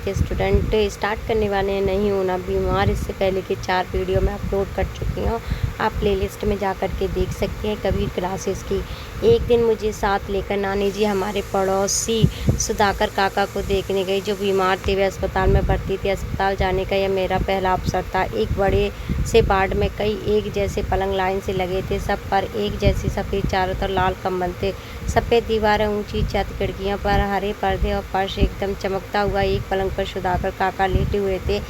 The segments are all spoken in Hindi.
विथ स्टूडेंट स्टार्ट करने वाले हैं नहीं होना बीमार। इससे पहले के 4 वीडियो मैं अपलोड कर चुकी हूँ, आप प्लेलिस्ट में जा कर के देख सकते हैं कबीर क्लासेस की। एक दिन मुझे साथ लेकर नानी जी हमारे पड़ोसी सुधाकर काका को देखने गई, जो बीमार थे। वे अस्पताल में भर्ती थे। अस्पताल जाने का यह मेरा पहला अवसर था। एक बड़े से वार्ड में कई एक जैसे पलंग लाइन से लगे थे, सब पर एक जैसी सफ़ेद चादर और लाल कंबल थे। सफ़ेद दीवारें, ऊंची छत, खिड़कियों पर हरे पर्दे और फर्श एकदम चमकता हुआ। एक पलंग पर सुधाकर काका लेटे हुए थे।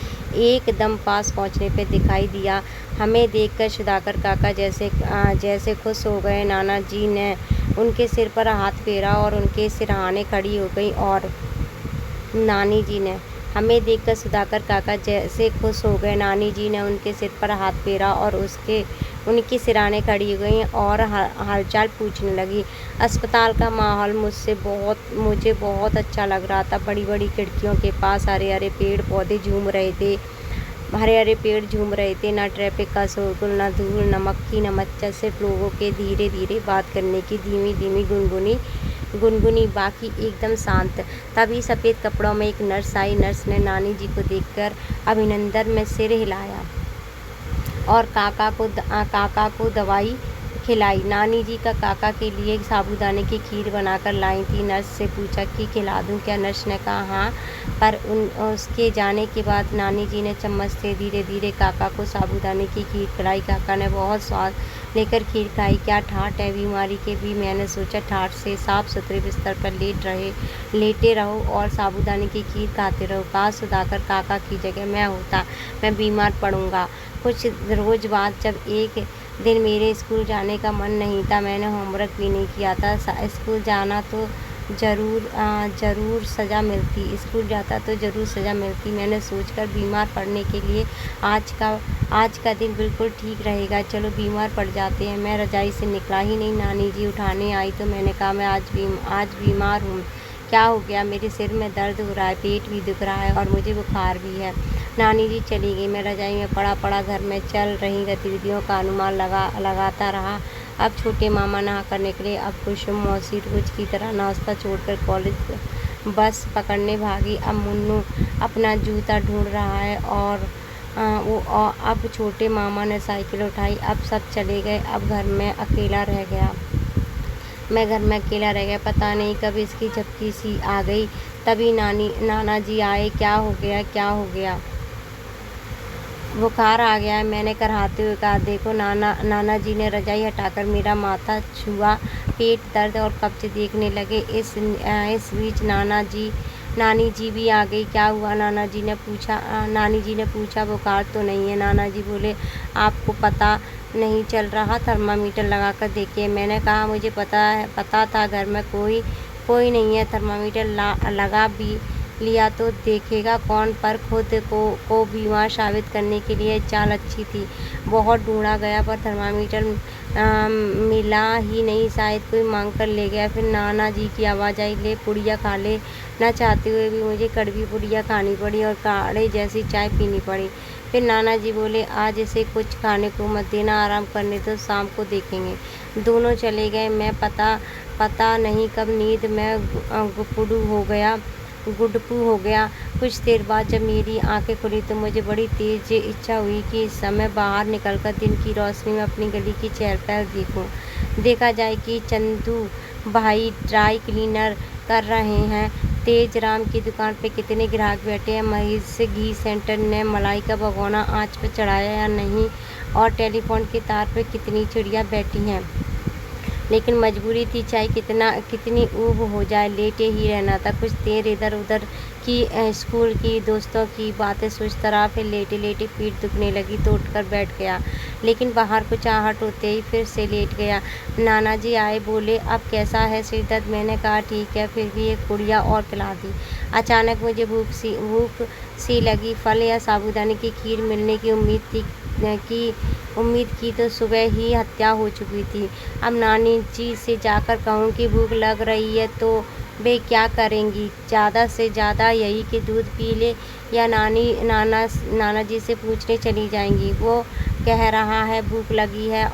एकदम पास पहुंचने पे दिखाई दिया। हमें देखकर सुधाकर काका जैसे खुश हो गए। नाना जी ने उनके सिर पर हाथ फेरा और उनके सिरहाने खड़ी हो गई। और नानी जी ने हमें देखकर सुधाकर काका जैसे खुश हो गए। नानी जी ने उनके सिर पर हाथ फेरा और उनकी सिरहाने खड़ी हो गई और हालचाल पूछने लगी। अस्पताल का माहौल मुझे बहुत अच्छा लग रहा था। बड़ी बड़ी खिड़कियों के पास हरे हरे पेड़ पौधे झूम रहे थे। ना ट्रैफिक का शोरगुल, ना धूल, न मक्खी, न मच्छर, सिर्फ लोगों के धीरे धीरे बात करने की धीमी धीमी गुनगुनी, बाकी एकदम शांत। तभी सफ़ेद कपड़ों में एक नर्स आई। नर्स ने नानी जी को देखकर अभिनंदन में सिर हिलाया और काका को दवाई खिलाई। नानी जी का काका के लिए साबूदाने की खीर बनाकर लाई थी। नर्स से पूछा कि खिला दूं क्या? नर्स ने कहा हाँ, पर उसके जाने के बाद नानी जी ने चम्मच से धीरे धीरे काका को साबूदाने की खीर खिलाई। काका ने बहुत स्वाद लेकर खीर खाई। क्या ठाठ है बीमारी के भी, मैंने सोचा। ठाठ से साफ सुथरे बिस्तर पर लेटे रहो और साबूदाने की खीर खाते रहो। काश सुधाकर काका की जगह मैं होता, मैं बीमार पड़ूंगा। कुछ रोज बाद जब एक दिन मेरे स्कूल जाने का मन नहीं था, मैंने होमवर्क भी नहीं किया था। स्कूल जाना तो ज़रूर सज़ा मिलती। स्कूल जाता तो ज़रूर सज़ा मिलती। मैंने सोचकर बीमार पड़ने के लिए आज का दिन बिल्कुल ठीक रहेगा। चलो बीमार पड़ जाते हैं। मैं रजाई से निकला ही नहीं, नानी जी उठाने आई तो मैंने कहा मैं आज बीमार हूँ। क्या हो गया? मेरे सिर में दर्द हो रहा है, पेट भी दुख रहा है और मुझे बुखार भी है। नानी जी चली गई। मैं रजाई में पड़ा घर में चल रही गतिविधियों का अनुमान लगाता रहा। अब छोटे मामा नहा कर निकले। अब कुसुम मौसी रोज की तरह नाश्ता छोड़कर कॉलेज बस पकड़ने भागी। अब मुन्नू अपना जूता ढूंढ रहा है और अब छोटे मामा ने साइकिल उठाई। अब सब चले गए। अब घर में अकेला रह गया। मैं घर में अकेला रह गया। पता नहीं कब इसकी झपकी सी आ गई। तभी नाना जी आए। क्या हो गया? बुखार आ गया है, मैंने कराहते हुए कहा। देखो नाना जी ने रजाई हटाकर मेरा माथा छुआ। पेट दर्द और कब्ज देखने लगे। इस बीच नानी जी भी आ गई। क्या हुआ? नानी जी ने पूछा। बुखार तो नहीं है, नाना जी बोले। आपको पता नहीं चल रहा? थर्मामीटर लगा कर देखिए। मैंने कहा मुझे पता था घर में कोई नहीं है। थर्मामीटर लगा भी लिया तो देखेगा कौन, पर खुद को बीमार साबित करने के लिए चाल अच्छी थी। बहुत ढूंढा गया पर थर्मामीटर मिला ही नहीं। शायद कोई मांग कर ले गया। फिर नाना जी की आवाज़ आई, ले पुड़िया खा ले। न चाहते हुए भी मुझे कड़वी पुड़िया खानी पड़ी और काढ़े जैसी चाय पीनी पड़ी। फिर नाना जी बोले, आज इसे कुछ खाने को मत देना, आराम करने दो, शाम को देखेंगे। दोनों चले गए। मैं पता नहीं कब नींद में गुडपू हो गया। कुछ देर बाद जब मेरी आंखें खुली तो मुझे बड़ी तेज इच्छा हुई कि इस समय बाहर निकलकर दिन की रोशनी में अपनी गली की चहल पहल देखूं। देखा जाए कि चंदू भाई ड्राई क्लीनर कर रहे हैं, तेज राम की दुकान पे कितने ग्राहक बैठे हैं, महेश घी सेंटर ने मलाई का भगोना आंच पर चढ़ाया या नहीं, और टेलीफोन के तार पर कितनी चिड़िया बैठी हैं। लेकिन मजबूरी थी, चाहे कितनी ऊब हो जाए, लेटे ही रहना था। कुछ देर इधर उधर की स्कूल की दोस्तों की बातें सोचता रहा। फिर लेटे लेटे पीठ दुखने लगी तो उठकर बैठ गया। लेकिन बाहर कुछ आहट होते ही फिर से लेट गया। नाना जी आए, बोले अब कैसा है सिर दर्द? मैंने कहा ठीक है। फिर भी एक पुड़िया और खिला दी। अचानक मुझे भूख सी लगी। फल या साबूदाने की खीर मिलने की उम्मीद की तो सुबह ही हत्या हो चुकी थी। अब नानी जी से जाकर कहूँ कि भूख लग रही है तो वे क्या करेंगी, ज़्यादा से ज़्यादा यही कि दूध पी ले या नाना जी से पूछने चली जाएंगी। वो कह रहा है भूख लगी है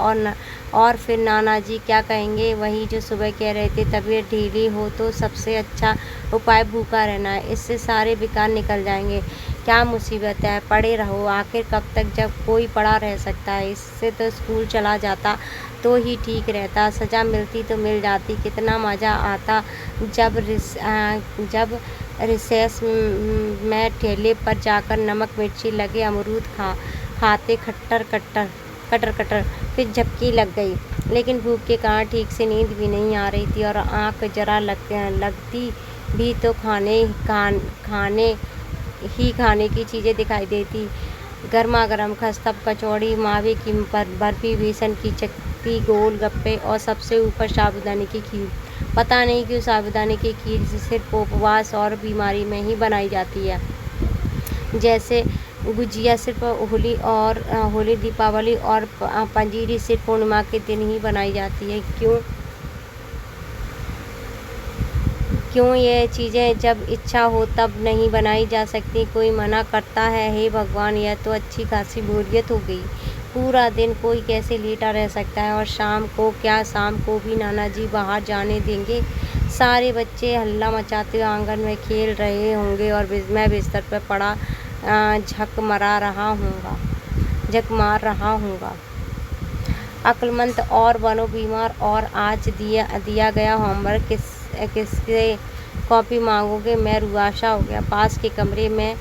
और फिर नाना जी क्या कहेंगे, वही जो सुबह कह रहे थे, तबीयत ढीली हो तो सबसे अच्छा उपाय भूखा रहना है, इससे सारे बेकार निकल जाएंगे। क्या मुसीबत है, पड़े रहो, आखिर कब तक जब कोई पड़ा रह सकता है। इससे तो स्कूल चला जाता तो ही ठीक रहता, सज़ा मिलती तो मिल जाती, कितना मज़ा आता जब रिसेस में ठेले पर जाकर नमक मिर्ची लगे अमरूद खाते कटर कटर। फिर झपकी लग गई, लेकिन भूख के कारण ठीक से नींद भी नहीं आ रही थी और आँख जरा लगती भी तो खाने की चीज़ें दिखाई देती। गर्मा गर्म खस्ता, कचौड़ी, मावे की बर्फी, बेसन की चक्की, गोलगप्पे और सबसे ऊपर साबूदाने की खीर। पता नहीं क्यों साबूदाने की खीर सिर्फ उपवास और बीमारी में ही बनाई जाती है, जैसे गुजिया सिर्फ होली, दीपावली और पंजीरी सिर्फ पूर्णिमा के दिन ही बनाई जाती है। क्यों ये चीज़ें जब इच्छा हो तब नहीं बनाई जा सकती? कोई मना करता है? हे भगवान, यह तो अच्छी खासी बोरियत हो गई। पूरा दिन कोई कैसे लेटा रह सकता है? और शाम को भी नाना जी बाहर जाने देंगे? सारे बच्चे हल्ला मचाते हुए आंगन में खेल रहे होंगे और मैं बिस्तर पर पड़ा झक मार रहा हूँगा। अक्लमंद और बनो बीमार। और आज दिया गया होमवर्क किससे कॉपी मांगोगे? मैं रुआशा हो गया। पास के कमरे में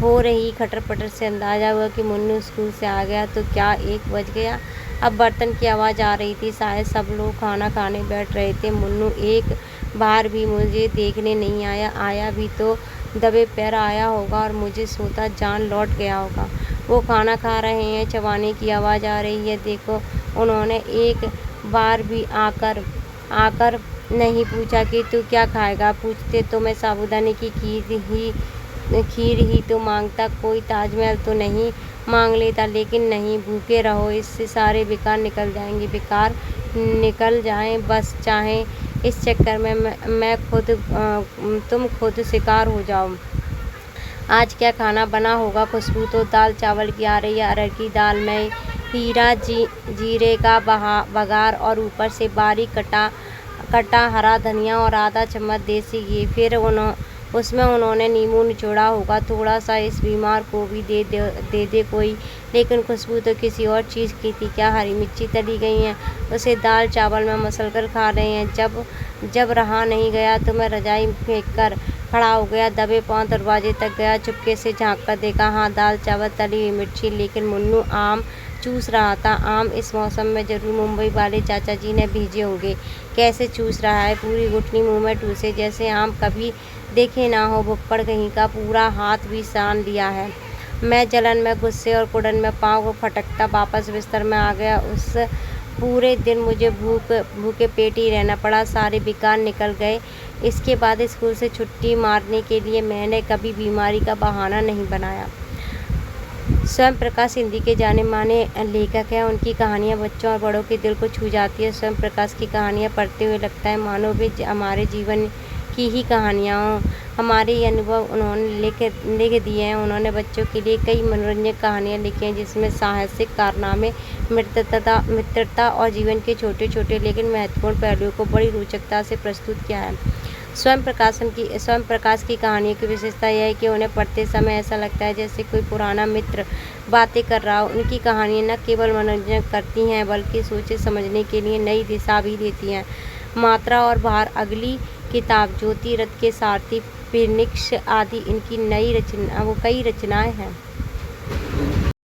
हो रही खटर पटर से अंदाज़ा हुआ कि मुन्नू स्कूल से आ गया तो क्या 1 बज गया। अब बर्तन की आवाज़ आ रही थी, शायद सब लोग खाना खाने बैठ रहे थे। मुन्नू एक बार भी मुझे देखने नहीं आया भी तो दबे पैर आया होगा और मुझे सोता जान लौट गया होगा। वो खाना खा रहे हैं, चबाने की आवाज़ आ रही है। देखो, उन्होंने एक बार भी आकर नहीं पूछा कि तू क्या खाएगा। पूछते तो मैं साबूदाने की खीर ही तो मांगता, कोई ताजमहल तो नहीं मांग लेता। लेकिन नहीं, भूखे रहो, इससे सारे बेकार निकल जाएं बस, चाहे इस चक्कर में तुम खुद शिकार हो जाओ। आज क्या खाना बना होगा? खुशबू तो दाल चावल की आ रही है। अरहर की दाल में हीरा जीरे का बघार और ऊपर से बारीक कटा हरा धनिया और आधा चम्मच देसी घी। फिर उसमें उन्होंने नींबू निचोड़ा होगा। थोड़ा सा इस बीमार को भी दे कोई। लेकिन खुशबू तो किसी और चीज़ की थी। क्या हरी मिर्ची तली गई हैं? उसे दाल चावल में मसलकर खा रहे हैं। जब रहा नहीं गया तो मैं रजाई फेंक कर खड़ा हो गया, दबे पाँव दरवाजे तक गया, चुपके से झाँक कर देखा। हाँ, दाल चावल, तली हुई मिर्ची। लेकिन मुन्नू आम चूस रहा था। आम इस मौसम में जरूर मुंबई वाले चाचा जी ने भेजे होंगे। कैसे चूस रहा है? पूरी गुठली मुंह में ठूसे, जैसे आम कभी देखे ना हो। भुक्कड़ कहीं का, पूरा हाथ भी सान लिया है। मैं जलन में, गुस्से और कुड़न में पाँव को फटकता वापस बिस्तर में आ गया। उस पूरे दिन मुझे भूखे पेट ही रहना पड़ा, सारे बेकार निकल गए। इसके बाद स्कूल से छुट्टी मारने के लिए मैंने कभी बीमारी का बहाना नहीं बनाया। स्वयं प्रकाश हिंदी के जाने माने लेखक हैं। उनकी कहानियाँ बच्चों और बड़ों के दिल को छू जाती है। स्वयं प्रकाश की कहानियाँ पढ़ते हुए लगता है मानो वे हमारे जीवन की ही कहानियाँ हों। हमारे ये अनुभव उन्होंने लिख दिए हैं। उन्होंने बच्चों के लिए कई मनोरंजक कहानियाँ लिखी हैं, जिसमें साहसिक कारनामे, मित्रता और जीवन के छोटे छोटे लेकिन महत्वपूर्ण पहलुओं को बड़ी रोचकता से प्रस्तुत किया है। स्वयं प्रकाश की कहानियों की विशेषता यह है कि उन्हें पढ़ते समय ऐसा लगता है जैसे कोई पुराना मित्र बातें कर रहा हो। उनकी कहानियाँ न केवल मनोरंजन करती हैं बल्कि सोचे समझने के लिए नई दिशा भी देती हैं। मात्रा और भार, अगली किताब, ज्योति रथ के सारथी, फिनिक्स आदि इनकी कई रचनाएं हैं।